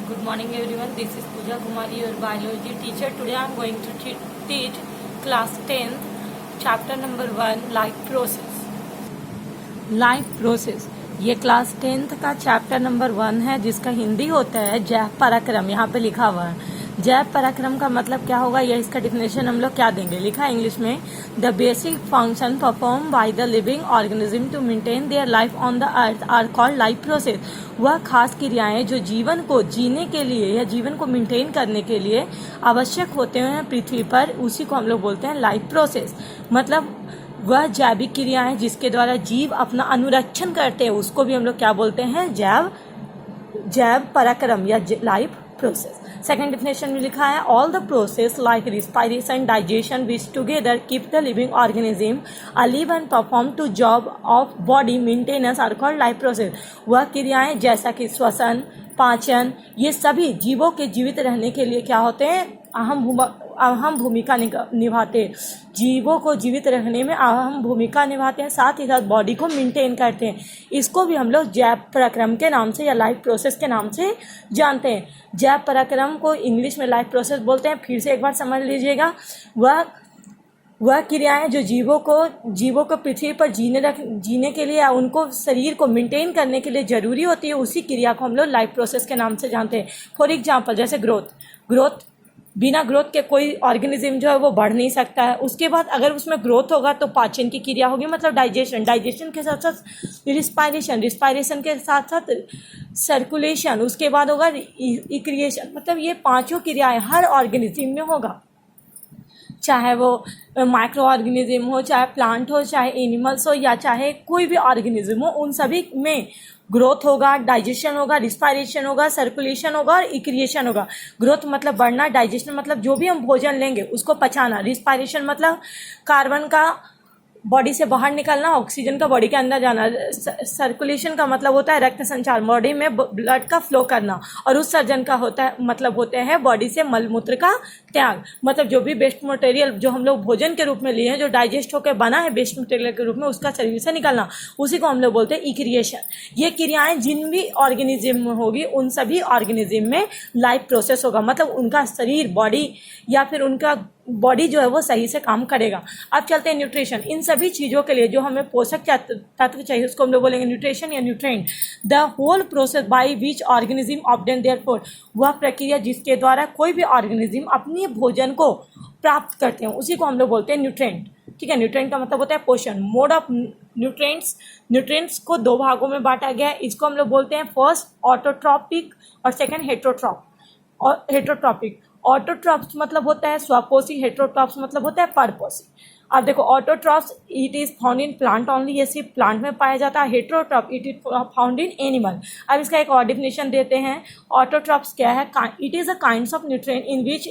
Good morning everyone, this is Pooja Kumari, your biology teacher. Today I am going to teach class 10th chapter number 1 life process. Life process ये class 10th का chapter number 1 है, जिसका हिंदी होता है जैव पराक्रम। यहाँ पे लिखा हुआ है जैव पराक्रम का मतलब क्या होगा, या इसका डिफिनेशन हम लोग क्या देंगे। लिखा है इंग्लिश में, the basic function perform by the living organism to maintain their life on the earth are called life process. वह खास क्रियाएं जो जीवन को जीने के लिए या जीवन को मेंटेन करने के लिए आवश्यक होते हैं पृथ्वी पर, उसी को हम लोग बोलते हैं लाइफ प्रोसेस। मतलब वह जैविक क्रियाएं जिसके द्वारा जीव अपना अनुरक्षण करते हैं, उसको भी हम लोग क्या बोलते हैं, जैव पराक्रम या लाइफ प्रोसेस। सेकेंड डिफिनेशन में लिखा है, all the process like respiration digestion which together keep the living organism alive and perform to job of body maintenance are called life process. वह क्रियाएं जैसा कि श्वसन, पाचन, ये सभी जीवों के जीवित रहने के लिए क्या होते हैं, अहम भूमिका निभाते हैं। जीवों को जीवित रखने में अहम भूमिका निभाते हैं, साथ ही साथ बॉडी को मेंटेन करते हैं। इसको भी हम लोग जैव पराक्रम के नाम से या लाइफ प्रोसेस के नाम से जानते हैं। जैव पराक्रम को इंग्लिश में लाइफ प्रोसेस बोलते हैं। फिर से एक बार समझ लीजिएगा, वह क्रियाएं जो जीवों को पृथ्वी पर जीने के लिए या उनको शरीर को मेंटेन करने के लिए जरूरी होती है, उसी क्रिया को हम लोग लाइफ प्रोसेस के नाम से जानते हैं। फॉर एग्जाम्पल जैसे ग्रोथ, बिना ग्रोथ के कोई ऑर्गेनिज्म जो है वो बढ़ नहीं सकता है। उसके बाद अगर उसमें ग्रोथ होगा तो पाचन की क्रिया होगी, मतलब डाइजेशन के साथ साथ रिस्पायरेशन के साथ साथ सर्कुलेशन, उसके बाद होगा इक्रिएशन। मतलब ये पांचों क्रियाएं हर ऑर्गेनिज्म में होगा, चाहे वो माइक्रो ऑर्गेनिज्म हो, चाहे प्लांट हो, चाहे एनिमल्स हो, या चाहे कोई भी ऑर्गेनिज्म हो। उन सभी में ग्रोथ होगा, डाइजेशन होगा, रिस्पायरेशन होगा, सर्कुलेशन होगा और इक्रिएशन होगा। ग्रोथ मतलब बढ़ना, डाइजेशन मतलब जो भी हम भोजन लेंगे उसको पचाना, रिस्पायरेशन मतलब कार्बन का बॉडी से बाहर निकलना, ऑक्सीजन का बॉडी के अंदर जाना, सर्कुलेशन का मतलब होता है रक्त संचार, बॉडी में ब्लड का फ्लो करना, और उत्सर्जन का मतलब होते हैं बॉडी से मलमूत्र का त्याग। मतलब जो भी वेस्ट मटेरियल जो हम लोग भोजन के रूप में लिए हैं, जो डाइजेस्ट होकर बना है वेस्ट मटेरियल के रूप में, उसका शरीर से निकलना, उसी को हम लोग बोलते हैं इक्रिएशन। ये क्रियाएं जिन भी ऑर्गेनिज्म में होगी, उन सभी ऑर्गेनिज्म में लाइफ प्रोसेस होगा। मतलब उनका शरीर, बॉडी या फिर उनका बॉडी जो है वो सही से काम करेगा। अब चलते हैं न्यूट्रिशन। इन सभी चीज़ों के लिए जो हमें पोषक तत्व चाहिए उसको हम लोग बोलेंगे न्यूट्रिशन या nutrient. The whole process by which organism obtain their food, वह प्रक्रिया जिसके द्वारा कोई भी ऑर्गेनिज्म अपने भोजन को प्राप्त करते हैं, उसी को हम लोग बोलते हैं न्यूट्रिएंट। ठीक है, न्यूट्रिएंट का मतलब होता है पोषण। मोड ऑफ न्यूट्रिएंट्स को दो भागों में बांटा गया है। इसको हम लोग बोलते हैं फर्स्ट ऑटोट्रॉपिक और सेकेंड हेटरोट्रॉपिक। ऑटोट्रॉप्स मतलब होता है स्वपोषी, हेटरोट्रॉप्स मतलब होता है परपोषी। अब देखो, autotrophs it is found in plant only, ये सिर्फ प्लांट में पाया जाता है। Heterotroph it is found in animal. अब इसका एक और डिफिनेशन देते हैं। ऑटोट्रॉप्स क्या है, it is a kinds of nutrient in which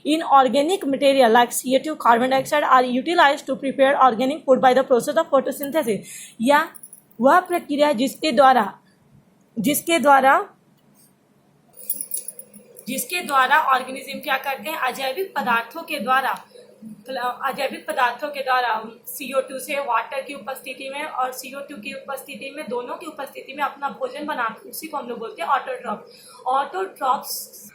inorganic material like CO2, carbon dioxide are utilized to prepare organic food by the process of photosynthesis। या वह प्रक्रिया जिसके द्वारा ऑर्गेनिज्म क्या करते हैं, अजैविक पदार्थों के द्वारा CO2 से वाटर की उपस्थिति में और CO2 की उपस्थिति में, दोनों की उपस्थिति में अपना भोजन बनाते हैं, उसी को हम लोग बोलते हैं ऑटोट्रॉप्स।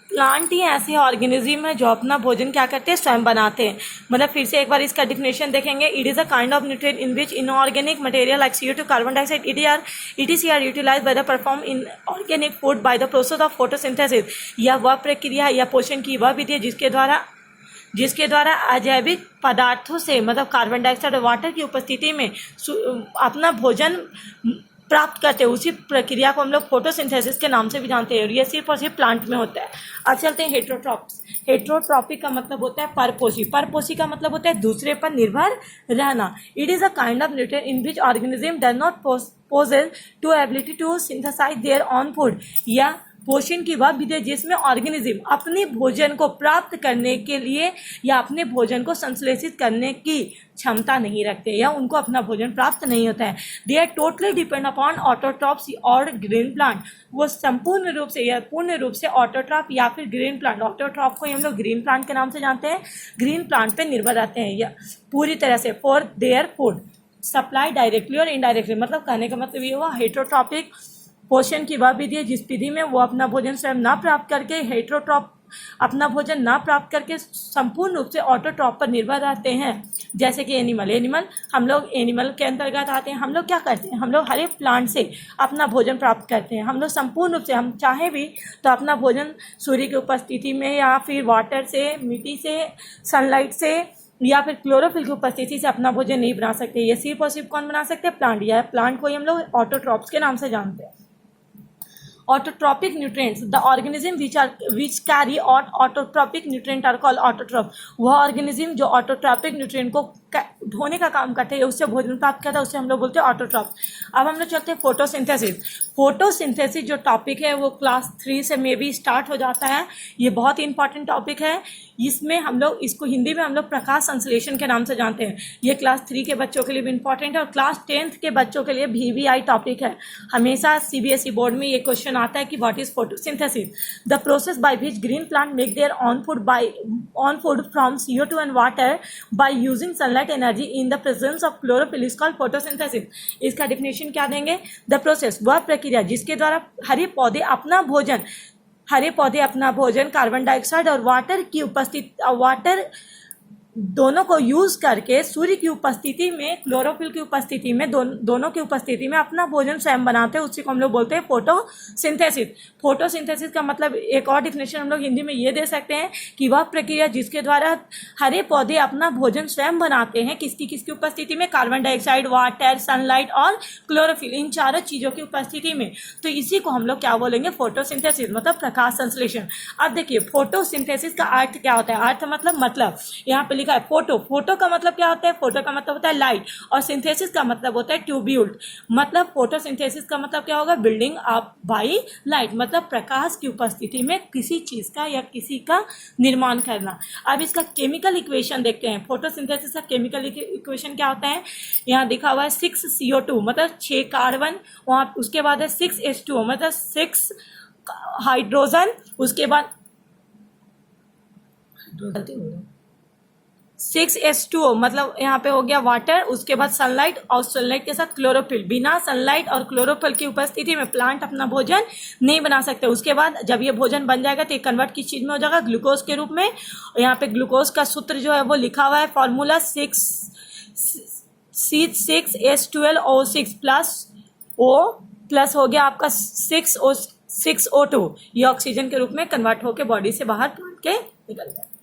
प्लांट ही ऐसे ऑर्गेनिज्म है जो अपना भोजन क्या करते हैं, स्वयं बनाते हैं। मतलब फिर से एक बार इसका डिफिनेशन देखेंगे। It is a kind of nutrient in which inorganic material like CO2, carbon dioxide ETC are utilize by the perform in organic food by the process of photosynthesis. या वह प्रक्रिया या पोषण की वह विधि जिसके द्वारा अजैविक पदार्थों से, मतलब कार्बन डाइऑक्साइड और वाटर की उपस्थिति में अपना भोजन प्राप्त करते हैं, उसी प्रक्रिया को हम लोग फोटोसिंथेसिस के नाम से भी जानते हैं। ये सिर्फ और सिर्फ प्लांट में होता है। अब चलते हैं हेटरोट्रॉप्स। हेटरोट्रॉपिक का मतलब होता है परपोषी। परपोषी का मतलब होता है दूसरे पर निर्भर रहना। It is a kind of nutrient in which organism does not possess to ability to synthesize their own food. या पोषण की वह विधि जिसमें ऑर्गेनिज्म अपने भोजन को प्राप्त करने के लिए या अपने भोजन को संश्लेषित करने की क्षमता नहीं रखते, या उनको अपना भोजन प्राप्त नहीं होता है। They are totally depend upon autotrophs और ग्रीन प्लांट। वो संपूर्ण रूप से या पूर्ण रूप से ऑटोट्रॉप या फिर ग्रीन प्लांट, ऑटोट्रॉप को हम लोग ग्रीन प्लांट के नाम से जानते हैं, ग्रीन प्लांट पे निर्भर रहते हैं या पूरी तरह से for their food supply directly और इनडायरेक्टली। मतलब कहने का मतलब ये हुआ हेटरोट्रॉपिक पोषण की वह विधि है जिस विधि में वो अपना भोजन स्वयं ना प्राप्त करके हेटेरोट्रॉप अपना भोजन ना प्राप्त करके संपूर्ण रूप से ऑटोट्रॉप पर निर्भर रहते हैं। जैसे कि एनिमल हम लोग एनिमल के अंतर्गत आते हैं। हम लोग क्या करते हैं, हम लोग हर एक प्लांट से अपना भोजन प्राप्त करते हैं। हम लोग संपूर्ण रूप से, हम चाहे भी तो अपना भोजन सूर्य की उपस्थिति में या फिर वाटर से, मिट्टी से, सनलाइट से या फिर क्लोरोफिल की उपस्थिति से अपना भोजन नहीं बना सकते। ये सिर्फ और सिर्फ कौन बना सकते हैं, प्लांट। या प्लांट को ही हम लोग ऑटोट्रॉप्स के नाम से जानते हैं। Autotrophic nutrients, the organism which carry autotrophic nutrient are called autotroph। वह ऑर्गेनिज्म जो ऑटोट्रॉपिक न्यूट्रिएंट को ढोने का काम करते हैं, उससे भोजन प्राप्त करता है, उससे हम लोग बोलते हैं ऑटोट्रॉफ। अब हम लोग चलते हैं फोटोसिंथेसिस जो टॉपिक है वो क्लास 3 से मे बी स्टार्ट हो जाता है। ये बहुत ही इंपॉर्टेंट टॉपिक है। इसमें हम लोग इसको हिंदी में हम लोग प्रकाश संश्लेषण के नाम से जानते हैं। ये क्लास 3 के बच्चों के लिए भी इंपॉर्टेंट है और क्लास 10th के बच्चों के लिए VVI टॉपिक है। हमेशा CBSE बोर्ड में ये क्वेश्चन आता है कि what is photosynthesis, the process by which green plant make their own food from CO2 and water by using sunlight energy in the presence of chlorophyll is called photosynthesis. इसका definition क्या देंगे, the process वह प्रक्रिया जिसके द्वारा हरे पौधे अपना भोजन कार्बन डाइऑक्साइड और वाटर दोनों को यूज करके सूर्य की उपस्थिति में, क्लोरोफिल की उपस्थिति में, दोनों की उपस्थिति में अपना भोजन स्वयं बनाते हैं। उसी को हम लोग बोलते हैं फोटोसिंथेसिस। फोटोसिंथेसिस का मतलब एक और डिफिनेशन हम लोग हिंदी में ये दे सकते हैं कि वह प्रक्रिया जिसके द्वारा हरे पौधे अपना भोजन स्वयं बनाते हैं। किसकी उपस्थिति में, कार्बन डाइऑक्साइड, वाटर, सनलाइट और क्लोरोफिल, इन चारों चीजों की उपस्थिति में। तो इसी को हम लोग क्या बोलेंगे, फोटोसिंथेसिस, मतलब प्रकाश संश्लेषण। अब देखिए फोटोसिंथेसिस का अर्थ क्या होता है। अर्थ मतलब यहाँ पे लिखा है फोटो का मतलब क्या होता है, फोटो का मतलब होता है लाइट और सिंथेसिस का मतलब होता है ट्यूब्यूल। मतलब फोटोसिंथेसिस का मतलब क्या होगा, बिल्डिंग अप बाय लाइट, मतलब प्रकाश की उपस्थिति में किसी चीज का या किसी का निर्माण करना। अब इसका केमिकल इक्वेशन देखते हैं। फोटोसिंथेसिस का केमिकल इक्वेशन क्या होता है, यहाँ दिखा हुआ है 6CO2 मतलब 6 कार्बन, वहां उसके बाद है 6H2O मतलब 6 हाइड्रोजन, उसके बाद 6H2O मतलब यहाँ पे हो गया वाटर, उसके बाद सनलाइट और सनलाइट के साथ क्लोरोफिल। बिना सनलाइट और क्लोरोफिल की उपस्थिति में प्लांट अपना भोजन नहीं बना सकते। उसके बाद जब ये भोजन बन जाएगा तो ये कन्वर्ट किस चीज में हो जाएगा, ग्लूकोज के रूप में। यहाँ पे ग्लूकोज का सूत्र जो है वो लिखा हुआ है, फॉर्मूला 6H12O6 प्लस हो गया आपका 6O2। ये ऑक्सीजन के रूप में कन्वर्ट होकर बॉडी से बाहर प्लांट के निकल जाए।